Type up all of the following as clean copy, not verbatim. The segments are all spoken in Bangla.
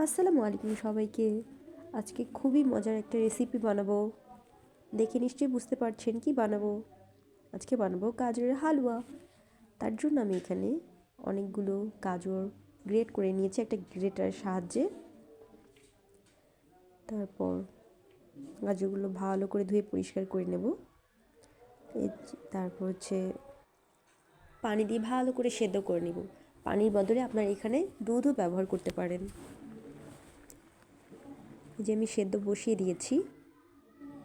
আসসালামু আলাইকুম সবাইকে। আজকে খুবই মজার একটা রেসিপি বানাবো। দেখে নিশ্চয়ই বুঝতে পারছেন কি বানাবো। আজকে বানাবো গাজরের হালুয়া। তার জন্য আমি এখানে অনেকগুলো গাজর গ্রেট করে নিয়েছি একটা গ্রেটারের সাহায্যে। তারপর গাজরগুলো ভালো করে ধুয়ে পরিষ্কার করে নেব। তারপর পানি দিয়ে ভালো করে সেদ্ধ করে নেব। পানির বদলে আপনারা এখানে দুধও ব্যবহার করতে পারেন। যে আমি সেদ্ধ বসিয়ে দিয়েছি,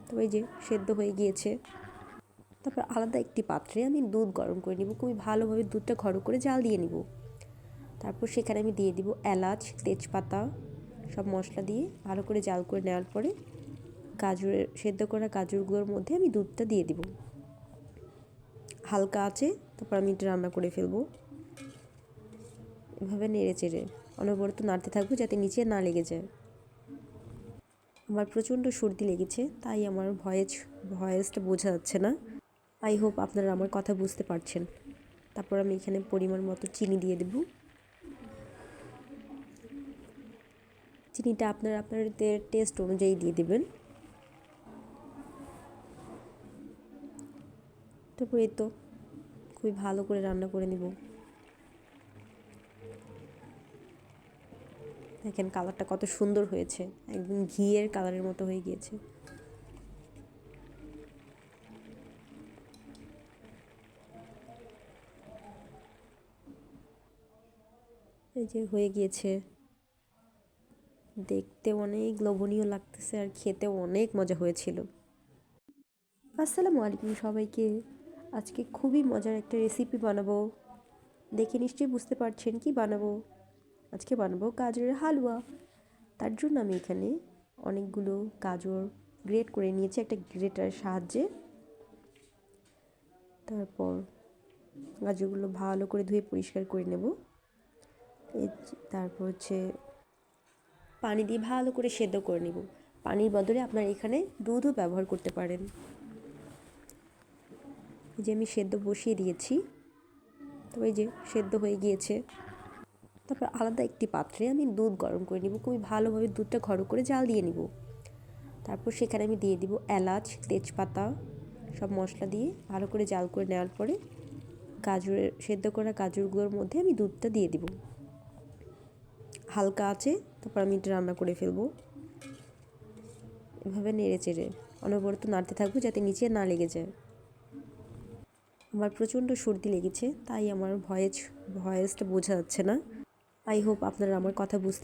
তো এই যে সেদ্ধ হয়ে গিয়েছে। তারপর আলাদা একটি পাত্রে আমি দুধ গরম করে নিব, খুবই ভালোভাবে দুধটা ঘন করে জাল দিয়ে নিব। তারপর সেখানে আমি দিয়ে দিব এলাচ, তেজপাতা, সব মশলা দিয়ে ভালো করে জাল করে নেওয়ার পরে সেদ্ধ করা গাজরগুলোর মধ্যে আমি দুধটা দিয়ে দিব হালকা আছে। তারপর আমি এটা রান্না করে ফেলবো। এভাবে নেড়ে চেড়ে অনবরত নাড়তে থাকবো যাতে নিচে না লেগে যায়। আমার প্রচণ্ড সর্দি লেগেছে, তাই আমার ভয়েসটা বোঝা যাচ্ছে না। আই হোপ আপনারা আমার কথা বুঝতে পারছেন। তারপর আমি এখানে পরিমাণ মতো চিনি দিয়ে দেব। চিনিটা আপনাদের টেস্ট অনুযায়ী দিয়ে দেবেন। তারপর এই তো খুবই ভালো করে রান্না করে নিব। দেখেন কালারটা কত সুন্দর হয়েছে, একদম ঘিয়ের কালারের মতো হয়ে গিয়েছে। এই যে হয়ে গিয়েছে, দেখতে অনেক লোভনীয় লাগতেছে আর খেতেও অনেক মজা হয়েছিল। আসসালামু আলাইকুম সবাইকে। আজকে খুবই মজার একটা রেসিপি বানাবো। দেখে নিশ্চয়ই বুঝতে পারছেন কি বানাবো। আজকে বানাবো গাজরের হালুয়া। তার জন্য আমি এখানে অনেকগুলো গাজর গ্রেট করে নিয়েছি একটা গ্রেটারের সাহায্যে। তারপর গাজরগুলো ভালো করে ধুয়ে পরিষ্কার করে নেব। তারপর পানি দিয়ে ভালো করে সেদ্ধ করে নেব। পানির বদলে আপনারা এখানে দুধও ব্যবহার করতে পারেন। যে আমি সেদ্ধ বসিয়ে দিয়েছি, তো এই যে সেদ্ধ হয়ে গিয়েছে। তারপর আলাদা একটি পাত্রে আমি দুধ গরম করে নিব, খুবই ভালোভাবে দুধটা ঘন করে জাল দিয়ে নিব। তারপর সেখানে আমি দিয়ে দিব এলাচ, তেজপাতা, সব মশলা দিয়ে ভালো করে জাল করে নেওয়ার পরে সেদ্ধ করা গাজরগুলোর মধ্যে আমি দুধটা দিয়ে দিব হালকা আছে। তারপর আমি এটা রান্না করে ফেলবো। এভাবে নেড়ে চেড়ে অনবরত নাড়তে থাকবো যাতে নিচে না লেগে যায়। আমার প্রচণ্ড সর্দি লেগেছে, তাই আমার ভয়েসটা বোঝা যাচ্ছে না। আই হোপ আপনারা আমার কথা বুঝতে